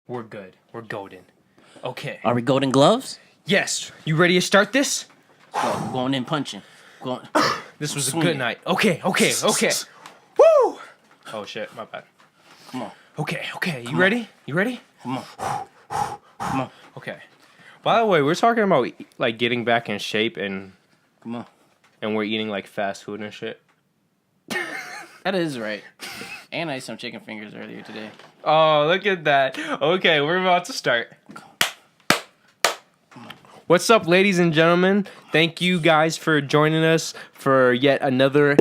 We're good. We're golden. Okay. Are we golden gloves? Yes. You ready to start this? Go, going in punching. Going. This was a Swing good it. night. Okay. Woo! Oh shit, my bad. Come on. Okay. You ready? You ready? Come on. Okay. By the way, we're talking about like getting back in shape and we're eating like fast food and shit. That is right. And I ate some chicken fingers earlier today. Oh, look at that. Okay, we're about to start. What's up, ladies and gentlemen? Thank you guys for joining us for yet another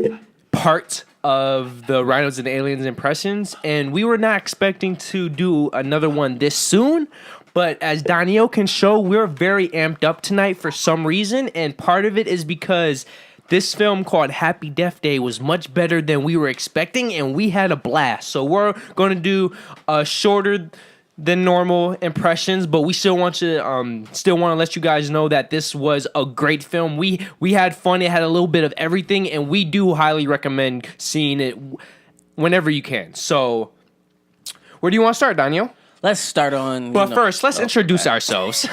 part of the Rhinos Aliens Impressions. And we were not expecting to do another one this soon, but as Donyhal can show, we're very amped up tonight for some reason. And part of it is because this film called Happy Death Day was much better than we were expecting, and we had a blast. So we're going to do a shorter than normal impressions, but we still want to let you guys know that this was a great film. We had fun. It had a little bit of everything, and we do highly recommend seeing it whenever you can. So where do you want to start, Daniel? Let's start on. But first, let's introduce ourselves.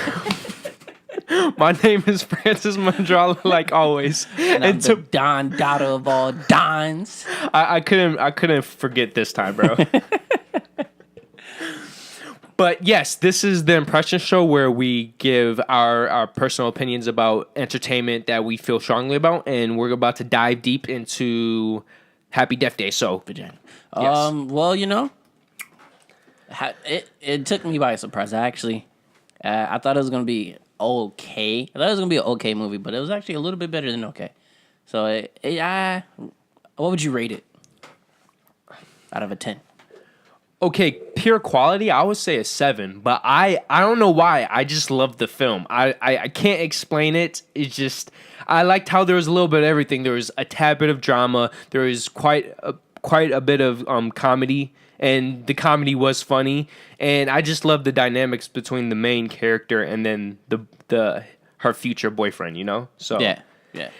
My name is Francis Mandrala, like always. And I'm the Don daughter of all Dons. I couldn't forget this time, bro. But yes, this is the impression show where we give our personal opinions about entertainment that we feel strongly about, and we're about to dive deep into Happy Death Day. So, Vagina. Yes. Well, you know, it took me by surprise. Actually, I thought it was gonna be okay. I thought it was gonna be an okay movie, but it was actually a little bit better than okay. So, what would you rate it out of a 10? okay, pure quality, I would say a 7. But I don't know why. I just love the film. I can't explain it. It's just I liked how there was a little bit of everything. There was a tad bit of drama. There was quite a bit of comedy. And the comedy was funny, and I just love the dynamics between the main character and then her future boyfriend, you know? So Yeah.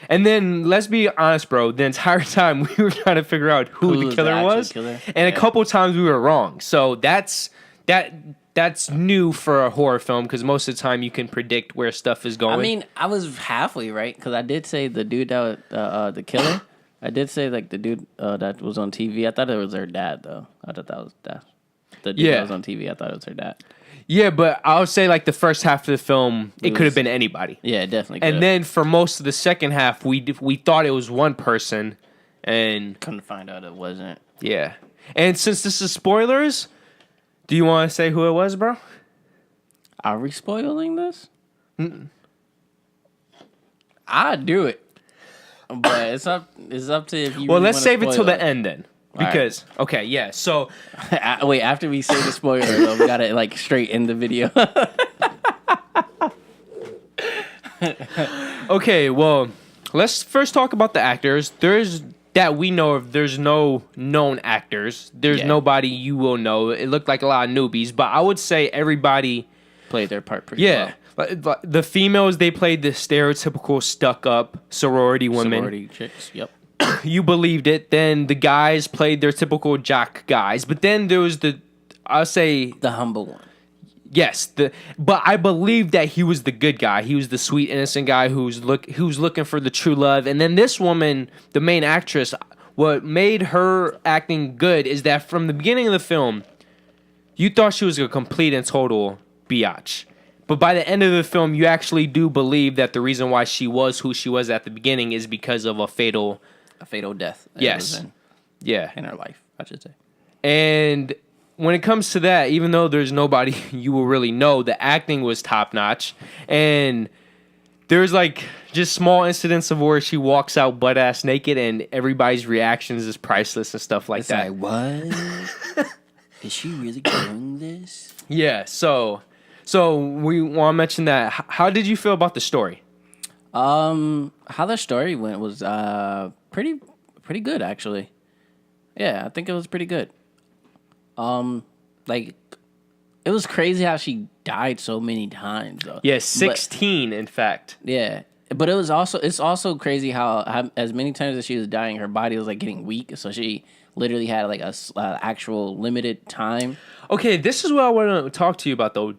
And then let's be honest, bro, the entire time we were trying to figure out who the killer was. And a couple times we were wrong. So that's new for a horror film because most of the time you can predict where stuff is going. I mean, I was halfway right because I did say the dude that was the killer. I did say like the dude that was on TV. I thought it was her dad though. I thought that was that. The dude that was on TV. I thought it was her dad. Yeah, but I would say like the first half of the film, it could have been anybody. Yeah, definitely. And then for most of the second half, we thought it was one person, and couldn't find out it wasn't. Yeah. And since this is spoilers, do you want to say who it was, bro? Are we spoiling this? I'd do it. But it's up to if you. Well, let's save it till the end then. Because right. Okay, yeah. So wait, after we say the spoiler, though, we gotta like straight in the video. Okay, well, let's first talk about the actors. There's that we know of. There's no known actors. There's nobody you will know. It looked like a lot of newbies, but I would say everybody played their part pretty well. The females, they played the stereotypical stuck-up sorority women. Sorority chicks, yep. You believed it. Then the guys played their typical jock guys. But then there was I'll say the humble one. Yes, but I believe that he was the good guy. He was the sweet, innocent guy who's looking for the true love. And then this woman, the main actress, what made her acting good is that from the beginning of the film, you thought she was a complete and total biatch. But by the end of the film, you actually do believe that the reason why she was who she was at the beginning is because of a fatal death. Yes. In her life, I should say. And when it comes to that, even though there's nobody you will really know, the acting was top notch. And there's like just small incidents of where she walks out butt ass naked, and everybody's reactions is priceless and stuff like that. Like, what? Is she really doing this? Yeah. So we want to mention that. How did you feel about the story? How the story went was pretty good actually. Yeah, I think it was pretty good. Like it was crazy how she died so many times though. Yeah, 16 in fact. Yeah. But it's also crazy how as many times as she was dying, her body was like getting weak. So she literally had like a actual limited time. Okay, this is what I want to talk to you about, though.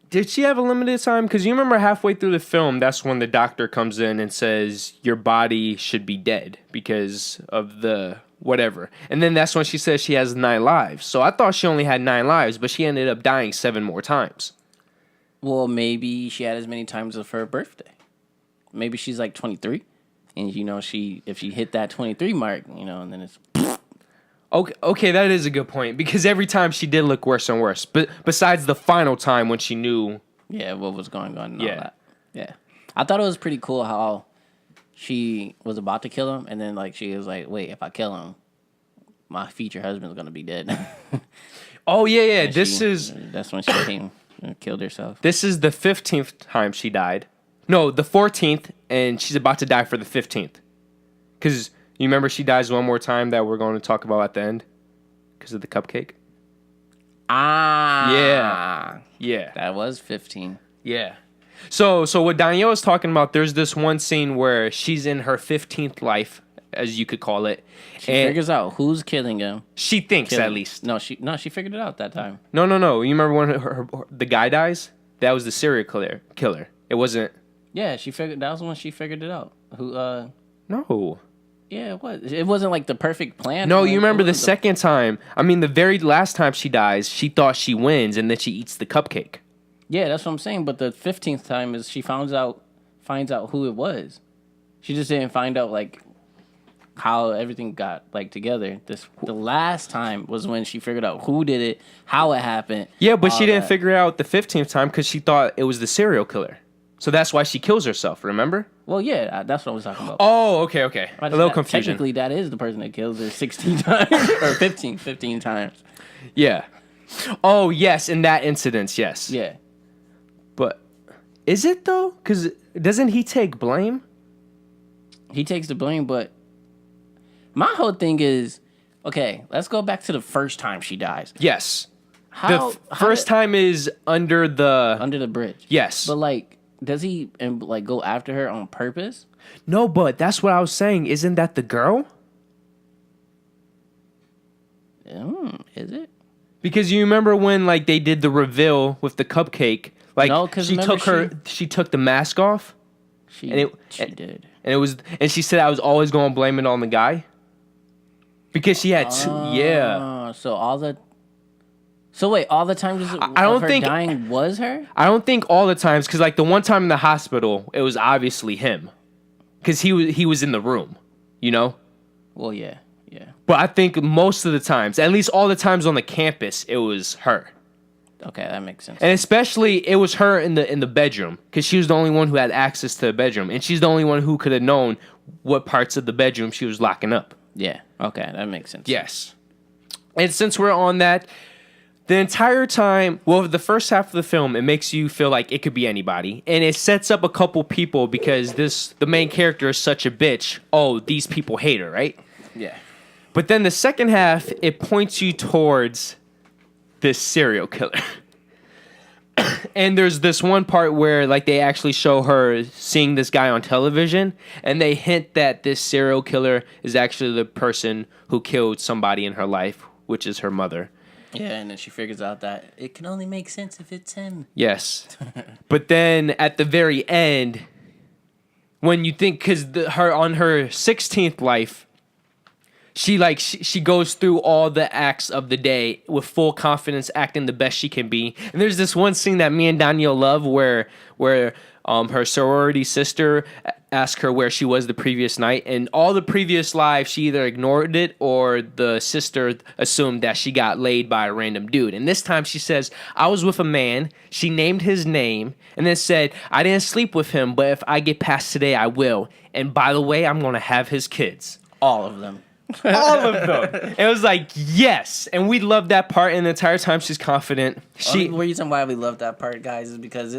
Did she have a limited time? Because you remember halfway through the film, that's when the doctor comes in and says, your body should be dead because of the whatever. And then that's when she says she has 9 lives. So I thought she only had 9 lives, but she ended up dying 7 more times. Well, maybe she had as many times as her birthday. Maybe she's like 23. And, you know, if she hit that 23 mark, you know, and then it's... Okay, that is a good point. Because every time she did look worse and worse. But besides the final time when she knew... Yeah, what was going on and all that. Yeah. I thought it was pretty cool how she was about to kill him. And then, like, she was like, wait, if I kill him, my future husband's going to be dead. Oh, yeah. And that's when she came and killed herself. This is the 15th time she died. No, the 14th, and she's about to die for the 15th. Because you remember she dies one more time that we're going to talk about at the end? Because of the cupcake? Ah. Yeah. That was 15. Yeah. So what Danielle was talking about, there's this one scene where she's in her 15th life, as you could call it. She figures out who's killing him. She thinks, at least. No, she figured it out that time. No. You remember when the guy dies? That was the serial killer. It wasn't... Yeah, that was when she figured it out. No. Yeah, it was. It wasn't like the perfect plan. No, you remember the second time. I mean, the very last time she dies, she thought she wins, and then she eats the cupcake. Yeah, that's what I'm saying. But the 15th time is she finds out who it was. She just didn't find out like how everything got like together. The last time was when she figured out who did it, how it happened. Yeah, but she didn't figure out the 15th time because she thought it was the serial killer. So that's why she kills herself, remember? Well, yeah, that's what I was talking about. Oh, okay. A little confusion. Technically, that is the person that kills her 16 times or 15 times. Yeah. Oh, yes, in that incident, yes. Yeah. But is it, though? Because doesn't he take blame? He takes the blame, but my whole thing is, okay, let's go back to the first time she dies. Yes. The first time is under the bridge. Yes. But, like... Does he like go after her on purpose? No, but that's what I was saying. Isn't that the girl? Is it? Because you remember when like they did the reveal with the cupcake? Like no, because she took the mask off. She did. And she said I was always going to blame it on the guy. Because she had So wait, all the times I don't think dying was her? I don't think all the times, because like the one time in the hospital, it was obviously him, because he was in the room, you know. Well, yeah. But I think most of the times, at least all the times on the campus, it was her. Okay, that makes sense. And especially it was her in the bedroom, because she was the only one who had access to the bedroom, and she's the only one who could have known what parts of the bedroom she was locking up. Yeah. Okay, that makes sense. Yes. And since we're on that. The entire time, well, the first half of the film, it makes you feel like it could be anybody. And it sets up a couple people because the main character is such a bitch. Oh, these people hate her, right? Yeah. But then the second half, it points you towards this serial killer. And there's this one part where like they actually show her seeing this guy on television. And they hint that this serial killer is actually the person who killed somebody in her life, which is her mother. Yeah, and then she figures out that it can only make sense if it's him. Yes. But then at the very end, when you think, because her on her 16th life, she goes through all the acts of the day with full confidence, acting the best she can be. And there's this one scene that me and Danielle love where her sorority sister asked her where she was the previous night, and all the previous lives she either ignored it or the sister assumed that she got laid by a random dude. And this time she says, I was with a man, she named his name, and then said, I didn't sleep with him, but if I get past today, I will. And by the way, I'm going to have his kids. All of them. All of them. It was like, yes. And we loved that part, and the entire time she's confident. The reason why we love that part, guys, is because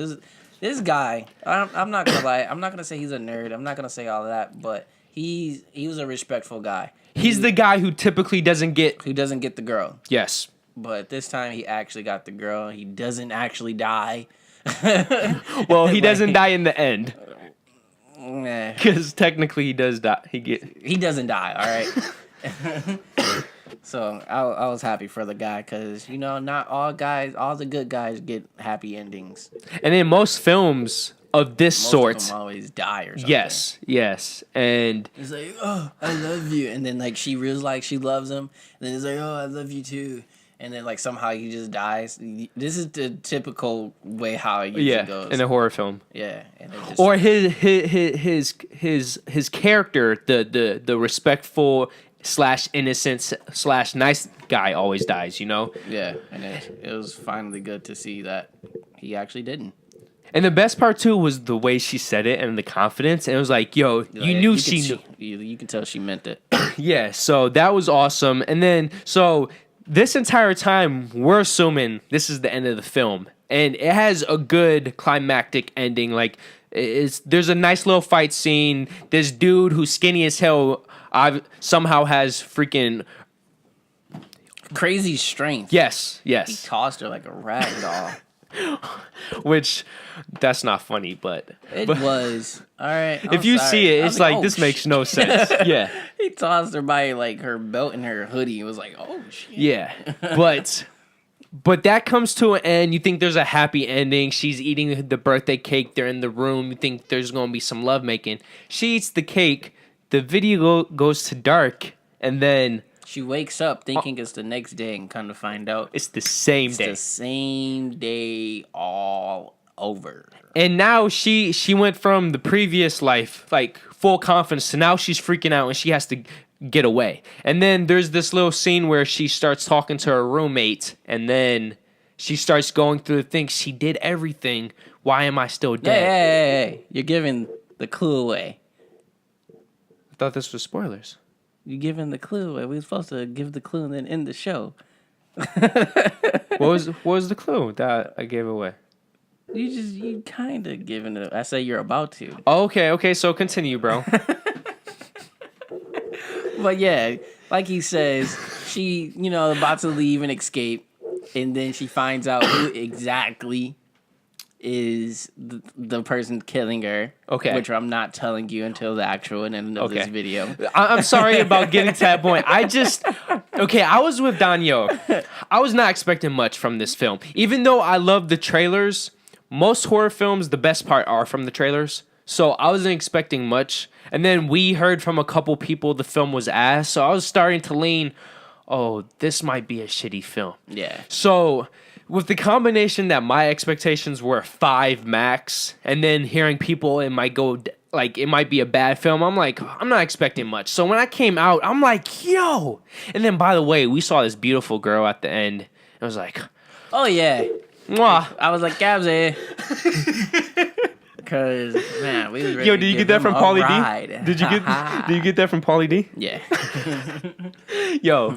this guy, I'm not gonna lie, I'm not gonna say he's a nerd. I'm not gonna say all of that, but he was a respectful guy. He's the guy who typically doesn't get the girl. Yes. But this time he actually got the girl. He doesn't actually die. Well, he doesn't die in the end. Nah. Because technically he does die. He doesn't die, all right? So I was happy for the guy because not all the good guys get happy endings. And in most films of this Most sort, of them always die or something. yes, and It's like, oh, I love you, and then like she realizes like she loves him, and then it's like, oh, I love you too, and then like somehow he just dies. This is the typical way how it usually goes in a horror film. Yeah, and it just, Or his character, the respectful / innocent / nice guy always dies. Yeah, and it was finally good to see that he actually didn't. And the best part too was the way she said it and the confidence. And it was like, yo, you knew she knew. You can tell she meant it. Yeah, so that was awesome. And then, so this entire time, we're assuming this is the end of the film. And it has a good climactic ending. Like, there's a nice little fight scene. This dude who's skinny as hell somehow has freaking... crazy strength. Yes. He tossed her like a rag doll. Which, that's not funny, but... It was. All right. If you see it, it's like, this makes no sense. Yeah. He tossed her by like her belt and her hoodie. It was like, oh, shit. Yeah. But that comes to an end. You think there's a happy ending. She's eating the birthday cake. They're in the room. You think there's going to be some lovemaking. She eats the cake. The video goes to dark. And then... she wakes up thinking it's the next day and kind of find out it's the same day. It's the same day all over. And now she went from the previous life, like full confidence, to now she's freaking out and she has to get away. And then there's this little scene where she starts talking to her roommate and then she starts going through the things. She did everything. Why am I still dead? Hey. You're giving the clue away. I thought this was spoilers. You're giving the clue away. We were supposed to give the clue and then end the show. What was the clue that I gave away? You kind of giving it. I say you're about to. Oh, okay. So continue, bro. But yeah, like he says, she, about to leave and escape, and then she finds out who exactly is the person killing her. Okay. Which I'm not telling you until the actual end of this video. I'm sorry about getting to that point. I was with Donyhal. I was not expecting much from this film. Even though I love the trailers, most horror films, the best part are from the trailers. So I wasn't expecting much. And then we heard from a couple people the film was ass. So I was starting to lean, oh, this might be a shitty film. Yeah. So... with the combination that my expectations were 5 max, and then hearing people it might be a bad film, I'm like, I'm not expecting much. So when I came out, I'm like, yo! And then, by the way, we saw this beautiful girl at the end. I was like, oh, yeah. Mwah. I was like, Gabsy. Because, man, we was ready yo, did you get that from Pauly D? Did you get that from Pauly D? Yeah. Yo,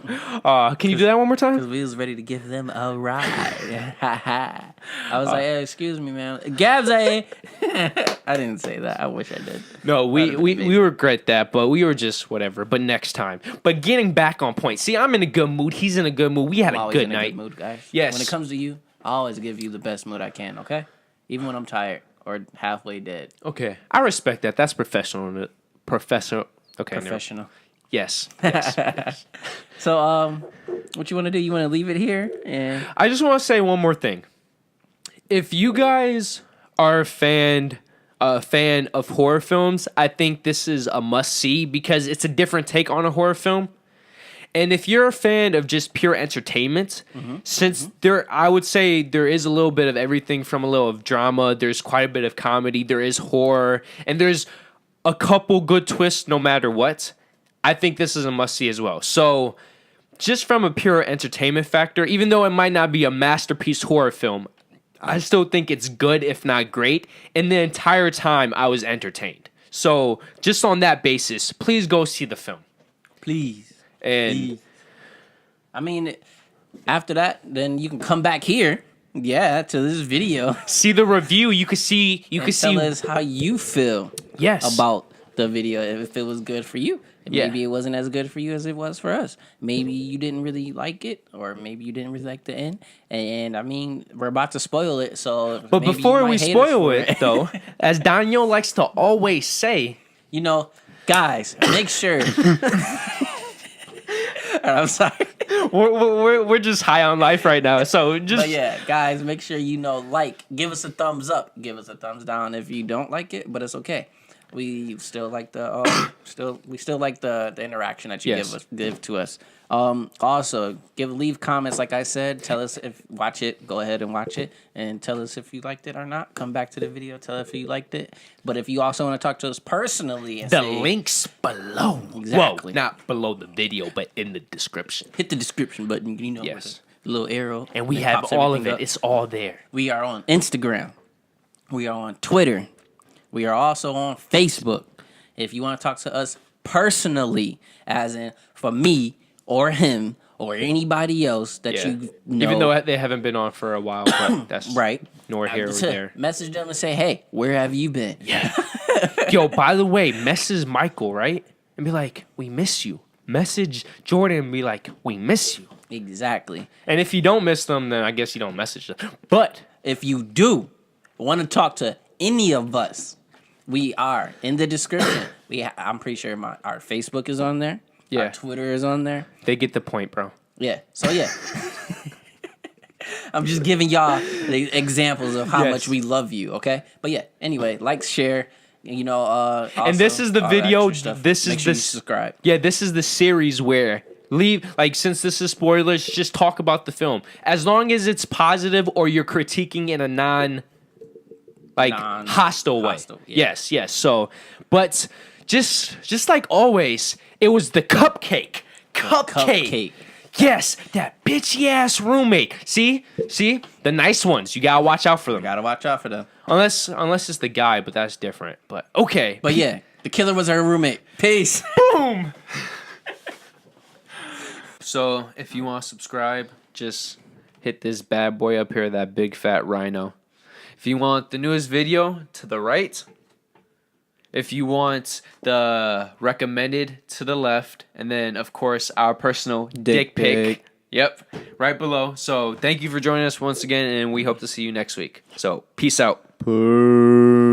can you do that one more time? Because we was ready to give them a ride. I was like, hey, excuse me, man. Gabsy. I didn't say that. I wish I did. No, we regret that, but we were just whatever. But next time. But getting back on point. See, I'm in a good mood. He's in a good mood. We had a good night. Good mood, guys. Yes. When it comes to you, I always give you the best mood I can, okay? Even when I'm tired or halfway dead. Okay. I respect that. That's professional. Okay. Professional. Yes. So, what you want to do? You want to leave it here? And I just want to say one more thing. If you guys are a fan of horror films, I think this is a must-see because it's a different take on a horror film. And if you're a fan of just pure entertainment, since I would say there is a little bit of everything from a little of drama, there's quite a bit of comedy, there is horror, and there's a couple good twists no matter what. I think this is a must-see as well. So, just from a pure entertainment factor, even though it might not be a masterpiece horror film, I still think it's good, if not great. And the entire time, I was entertained. So, just on that basis, please go see the film. please. And I mean, after that, then you can come back here. Yeah, to this video. See the review. You can Tell us how you feel. Yes. About the video, if it was good for you. Yeah. Maybe it wasn't as good for you as it was for us. Maybe you didn't really like it, or maybe you didn't really like the end. And I mean, we're about to spoil it, so. But before we spoil it, though, as Daniel likes to always say, guys, make sure. I'm sorry. We're just high on life right now. So just But yeah, guys, make sure give us a thumbs up, give us a thumbs down if you don't like it, but it's okay. We still like the interaction that you Yes. give to us. Also leave comments. Like I said, tell us watch it. Go ahead and watch it, and tell us if you liked it or not. Come back to the video, tell us if you liked it. But if you also want to talk to us personally, and the links below. Exactly. Whoa, not below the video, but in the description. hit the description button. Yes. With the little arrow, And we it have pops all of everything it. up. It's all there. We are on Instagram. We are on Twitter. We are also on Facebook. If you want to talk to us personally, as in for me or him or anybody else that you know. Even though they haven't been on for a while, but that's right. nor here or there. Message them and say, hey, where have you been? Yeah. Yo, by the way, message Michael, right? And be like, we miss you. Message Jordan and be like, we miss you. Exactly. And if you don't miss them, then I guess you don't message them. But if you do want to talk to any of us, we are in the description. I'm pretty sure our Facebook is on there. Yeah. Our Twitter is on there. they get the point, bro. Yeah. So yeah. I'm just giving y'all the examples of how much we love you, okay? But yeah, anyway, like, share, also, And this is the all that video. extra stuff. This Make is sure the you subscribe. Yeah, this is the series where since this is spoilers, just talk about the film. As long as it's positive or you're critiquing in a hostile way. Yeah. Yes. So, but just like always, it was the cupcake. Cupcake. Yes, that bitchy ass roommate. See, the nice ones. You gotta watch out for them. Gotta watch out for them. Unless it's the guy, but that's different. But okay. But yeah, the killer was her roommate. Peace. Boom. So if you want to subscribe, just hit this bad boy up here, that big fat rhino. If you want the newest video, to the right. If you want the recommended, to the left. And then, of course, our personal dick pic. Yep, right below. So thank you for joining us once again, and we hope to see you next week. So peace out. Peace.